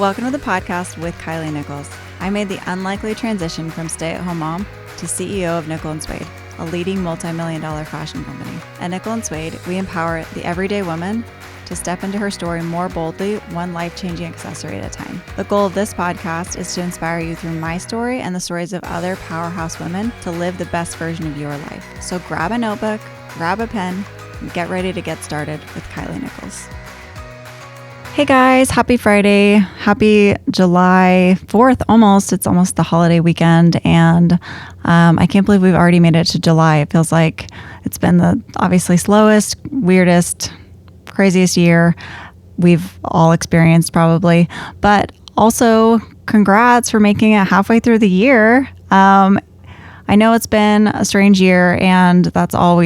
Welcome to the podcast with Kylie Nichols. I made the unlikely transition from stay-at-home mom to CEO of Nickel & Suede, a leading multi-million-dollar fashion company. At Nickel & Suede, we empower the everyday woman to step into her story more boldly, one life-changing accessory at a time. The goal of this podcast is to inspire you through my story and the stories of other powerhouse women to live the best version of your life. So grab a notebook, grab a pen, and get ready to get started with Kylie Nichols. Hey guys, happy Friday. Happy July 4th almost. It's almost the holiday weekend, and I can't believe we've already made it to July. It feels like it's been the obviously slowest, weirdest, craziest year we've all experienced probably, but also congrats for making it halfway through the year. I know it's been a strange year, and that's all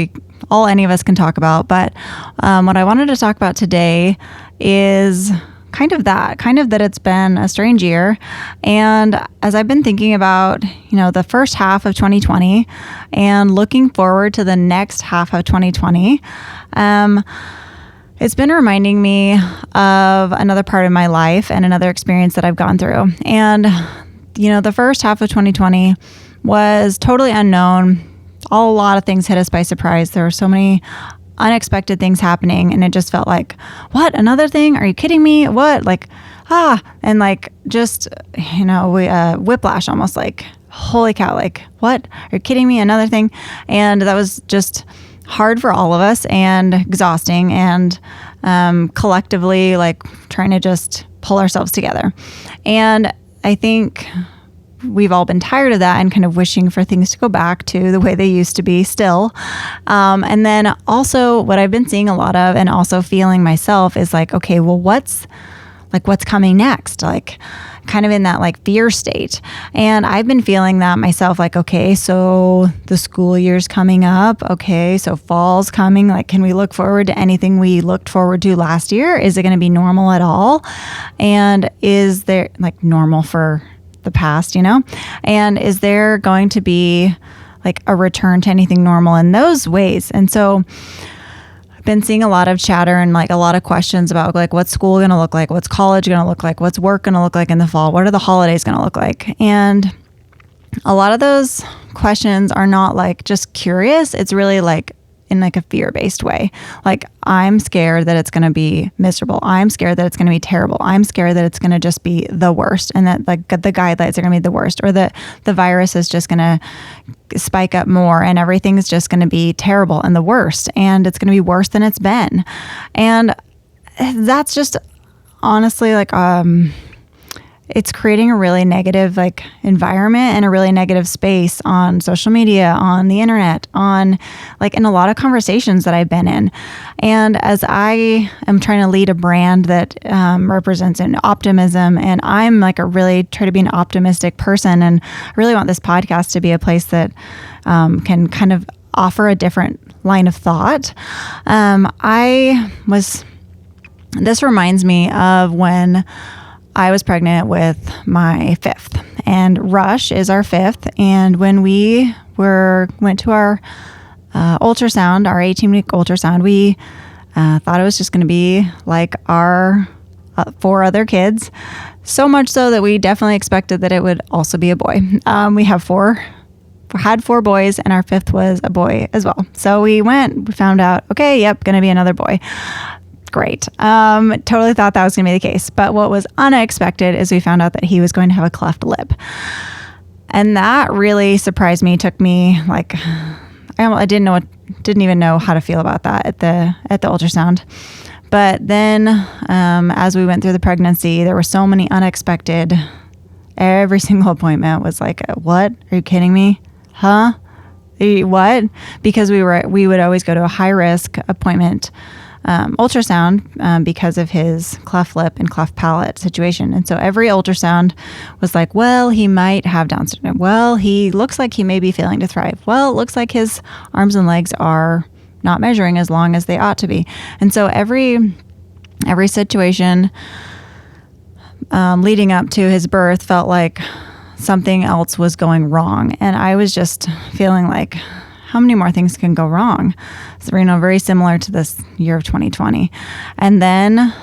any of us can talk about. But what I wanted to talk about today is kind of that it's been a strange year. And as I've been thinking about, the first half of 2020 and looking forward to the next half of 2020, it's been reminding me of another part of my life and another experience that I've gone through. And, the first half of 2020 was totally unknown. A lot of things hit us by surprise. There were so many unexpected things happening, and it just felt like, what, another thing? Are you kidding me? What? And just, whiplash, almost like, holy cow, what? Are you kidding me? Another thing? And that was just hard for all of us and exhausting, and collectively, trying to just pull ourselves together. And I think we've all been tired of that and kind of wishing for things to go back to the way they used to be still. And then also what I've been seeing a lot of and also feeling myself is okay, well, what's coming next? Kind of in that fear state. And I've been feeling that myself, okay, so the school year's coming up. Okay, so fall's coming. Can we look forward to anything we looked forward to last year? Is it going to be normal at all? And is there normal for the past, and is there going to be a return to anything normal in those ways? And so I've been seeing a lot of chatter and a lot of questions about what's school going to look like, what's college going to look like, what's work going to look like in the fall, what are the holidays going to look like? And a lot of those questions are not just curious. It's really in a fear-based way. I'm scared that it's going to be miserable. I'm scared that it's going to be terrible. I'm scared that it's going to just be the worst, and that the guidelines are going to be the worst, or that the virus is just going to spike up more and everything's just going to be terrible and the worst, and it's going to be worse than it's been. And that's just honestly it's creating a really negative environment and a really negative space on social media, on the internet, on in a lot of conversations that I've been in. And as I am trying to lead a brand that represents an optimism, and I'm really try to be an optimistic person, and I really want this podcast to be a place that can kind of offer a different line of thought. This reminds me of when I was pregnant with my fifth, and Rush is our fifth. And when we went to our ultrasound, our 18-week ultrasound, we thought it was just going to be our 4 other kids. So much so that we definitely expected that it would also be a boy. We had 4 boys, and our fifth was a boy as well. So we found out, okay, yep, going to be another boy. Great. Totally thought that was going to be the case. But what was unexpected is we found out that he was going to have a cleft lip. And that really surprised me. Took me I didn't even know how to feel about that at the ultrasound. But then as we went through the pregnancy, there were so many unexpected, every single appointment was what? Are you kidding me? Huh? What? Because we would always go to a high risk appointment ultrasound because of his cleft lip and cleft palate situation. And so every ultrasound was well, he might have Down syndrome. Well, he looks like he may be failing to thrive. Well, it looks like his arms and legs are not measuring as long as they ought to be. And so every situation leading up to his birth felt like something else was going wrong. And I was just feeling how many more things can go wrong? So, very similar to this year of 2020. And then,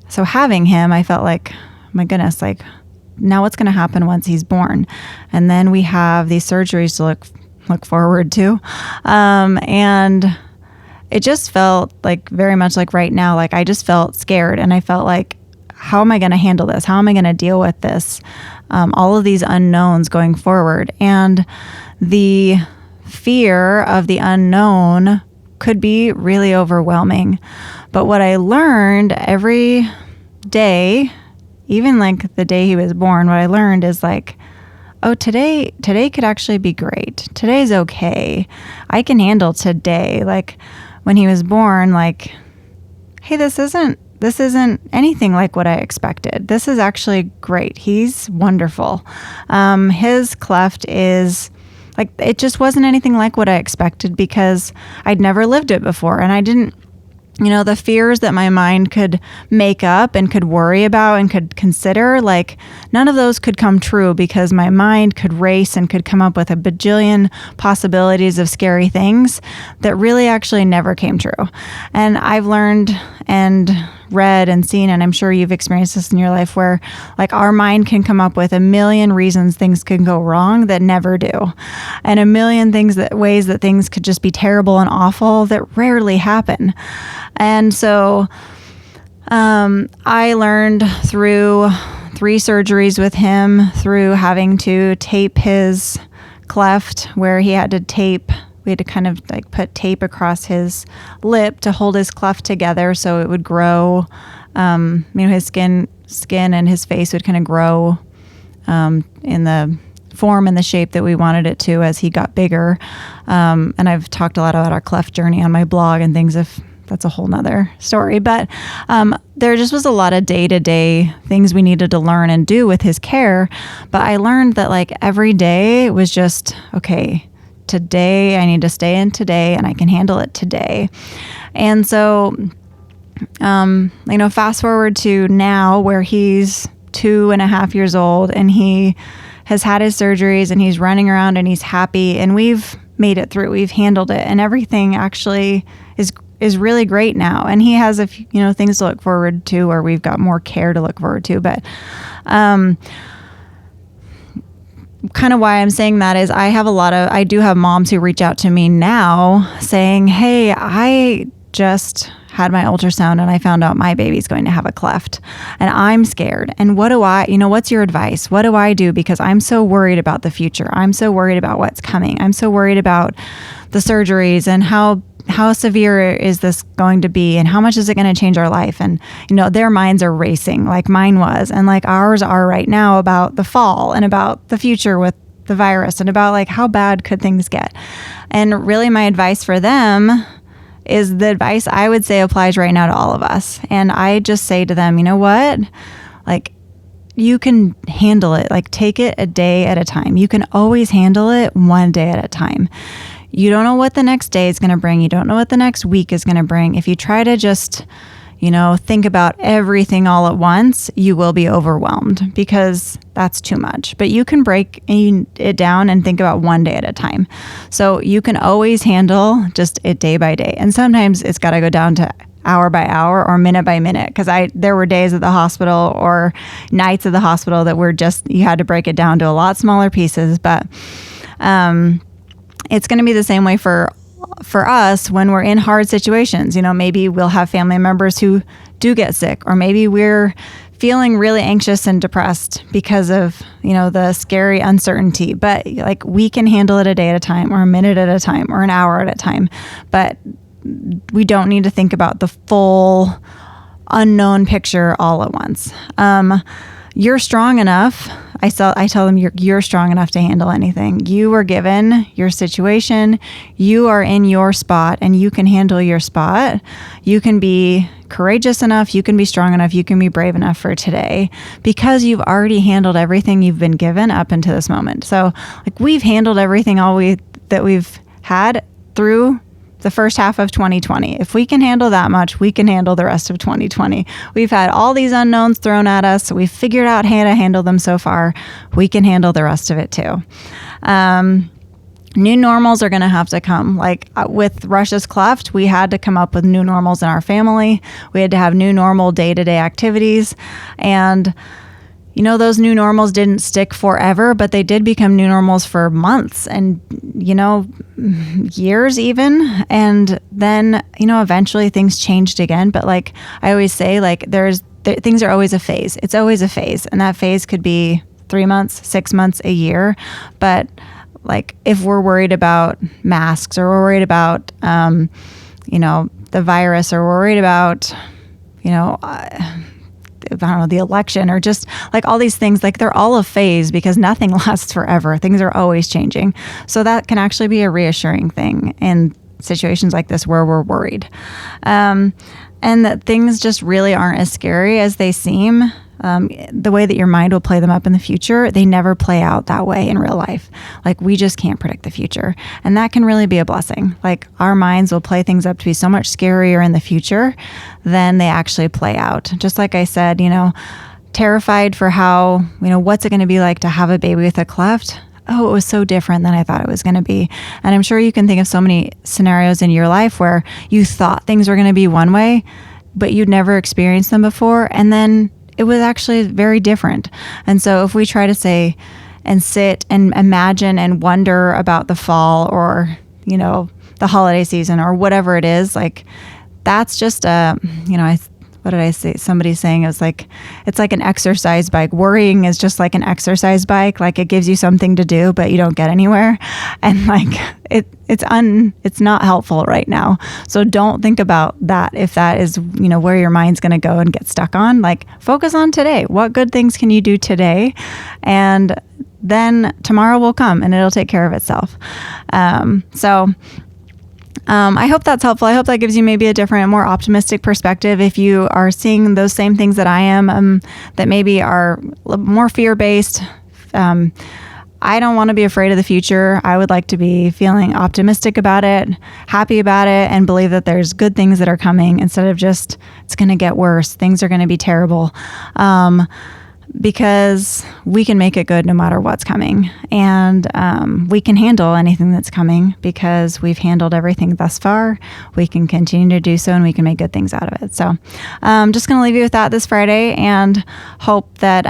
so so having him, I felt like, my goodness, like now what's going to happen once he's born? And then we have these surgeries to look forward to. And it just felt like very much like right now, like I just felt scared, and I felt like, how am I going to handle this? How am I going to deal with this? All of these unknowns going forward. And the fear of the unknown could be really overwhelming. But what I learned every day, even like the day he was born, what I learned is like, oh, today could actually be great. Today's okay. I can handle today. Like when he was born, like, hey, this isn't anything like what I expected. This is actually great. He's wonderful. His cleft is like, it just wasn't anything like what I expected because I'd never lived it before. And I didn't, the fears that my mind could make up and could worry about and could consider, like none of those could come true because my mind could race and could come up with a bajillion possibilities of scary things that really actually never came true. And I've learned and read and seen, and I'm sure you've experienced this in your life, where like our mind can come up with a million reasons things can go wrong that never do, and a million ways that things could just be terrible and awful that rarely happen. And so I learned through 3 surgeries with him, through having to tape his cleft, where we had to kind of like put tape across his lip to hold his cleft together so it would grow. His skin and his face would kind of grow in the form and the shape that we wanted it to as he got bigger. And I've talked a lot about our cleft journey on my blog and things, if that's a whole nother story. But there just was a lot of day-to-day things we needed to learn and do with his care. But I learned that like every day was just, okay, today I need to stay in today and I can handle it today. And so, fast forward to now where he's 2.5 years old and he has had his surgeries and he's running around and he's happy, and we've made it through. We've handled it, and everything actually is really great now. And he has things to look forward to, or we've got more care to look forward to. But kind of why I'm saying that is I do have moms who reach out to me now saying, hey, I just had my ultrasound and I found out my baby's going to have a cleft and I'm scared. And what's your advice? What do I do? Because I'm so worried about the future. I'm so worried about what's coming. I'm so worried about the surgeries and how severe is this going to be and how much is it going to change our life? And, their minds are racing like mine was. And like ours are right now about the fall and about the future with the virus and about like how bad could things get. And really my advice for them is the advice I would say applies right now to all of us. And I just say to them, you know what? Like, you can handle it. Like, take it a day at a time. You can always handle it one day at a time. You don't know what the next day is going to bring. You don't know what the next week is going to bring. If you try to just, think about everything all at once, you will be overwhelmed because that's too much. But you can break it down and think about one day at a time. So you can always handle just it day by day. And sometimes it's got to go down to hour by hour or minute by minute, because there were days at the hospital or nights at the hospital that were just, you had to break it down to a lot smaller pieces. But it's going to be the same way for us when we're in hard situations. Maybe we'll have family members who do get sick, or maybe we're feeling really anxious and depressed because of, the scary uncertainty. But like, we can handle it a day at a time, or a minute at a time, or an hour at a time. But we don't need to think about the full unknown picture all at once. You're strong enough. I tell them you're strong enough to handle anything. You were given your situation. You are in your spot and you can handle your spot. You can be courageous enough. You can be strong enough. You can be brave enough for today because you've already handled everything you've been given up until this moment. So like, we've handled everything that we've had through the first half of 2020. If we can handle that much, we can handle the rest of 2020. We've had all these unknowns thrown at us. We've figured out how to handle them so far. We can handle the rest of it too. New normals are going to have to come. Like with Russia's cleft, we had to come up with new normals in our family. We had to have new normal day-to-day activities. And, those new normals didn't stick forever, but they did become new normals for months and, years even. And then, eventually things changed again. But like I always say, like things are always a phase. It's always a phase. And that phase could be 3 months, 6 months, a year. But like if we're worried about masks or we're worried about, the virus or we're worried about, I don't know, the election or just like all these things, like they're all a phase because nothing lasts forever. Things are always changing. So that can actually be a reassuring thing in situations like this where we're worried. And that things just really aren't as scary as they seem. The way that your mind will play them up in the future, they never play out that way in real life. Like we just can't predict the future. And that can really be a blessing. Like our minds will play things up to be so much scarier in the future than they actually play out. Just like I said, terrified for how, what's it going to be like to have a baby with a cleft? Oh, it was so different than I thought it was going to be. And I'm sure you can think of so many scenarios in your life where you thought things were going to be one way, but you'd never experienced them before. And then it was actually very different. And so if we try to say and sit and imagine and wonder about the fall or, the holiday season or whatever it is, like that's just what did I say? Somebody's saying it's like an exercise bike. Worrying is just like an exercise bike. Like it gives you something to do, but you don't get anywhere. And like it's not helpful right now. So don't think about that. If that is, where your mind's going to go and get stuck on, like focus on today. What good things can you do today? And then tomorrow will come and it'll take care of itself. I hope that's helpful. I hope that gives you maybe a different, more optimistic perspective if you are seeing those same things that I am, that maybe are more fear-based. I don't want to be afraid of the future. I would like to be feeling optimistic about it, happy about it, and believe that there's good things that are coming instead of just, it's going to get worse. Things are going to be terrible. Because we can make it good no matter what's coming. And we can handle anything that's coming because we've handled everything thus far. We can continue to do so and we can make good things out of it. So I'm just going to leave you with that this Friday and hope that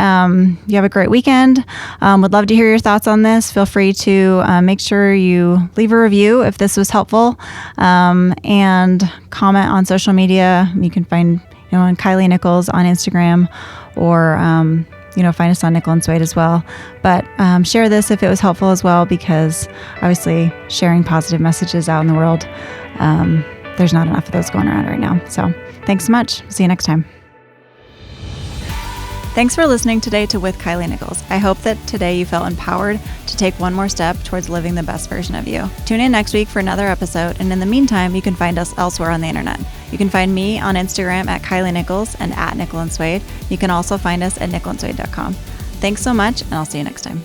you have a great weekend. Would love to hear your thoughts on this. Feel free to make sure you leave a review if this was helpful and comment on social media. You can find on Kylie Nichols on Instagram or, find us on Nickel and Suede as well. But share this if it was helpful as well, because obviously sharing positive messages out in the world, there's not enough of those going around right now. So thanks so much. See you next time. Thanks for listening today to With Kylie Nichols. I hope that today you felt empowered to take one more step towards living the best version of you. Tune in next week for another episode, and in the meantime, you can find us elsewhere on the internet. You can find me on Instagram at Kylie Nichols and at Nickel and Suede. You can also find us at nickelandsuede.com. Thanks so much, and I'll see you next time.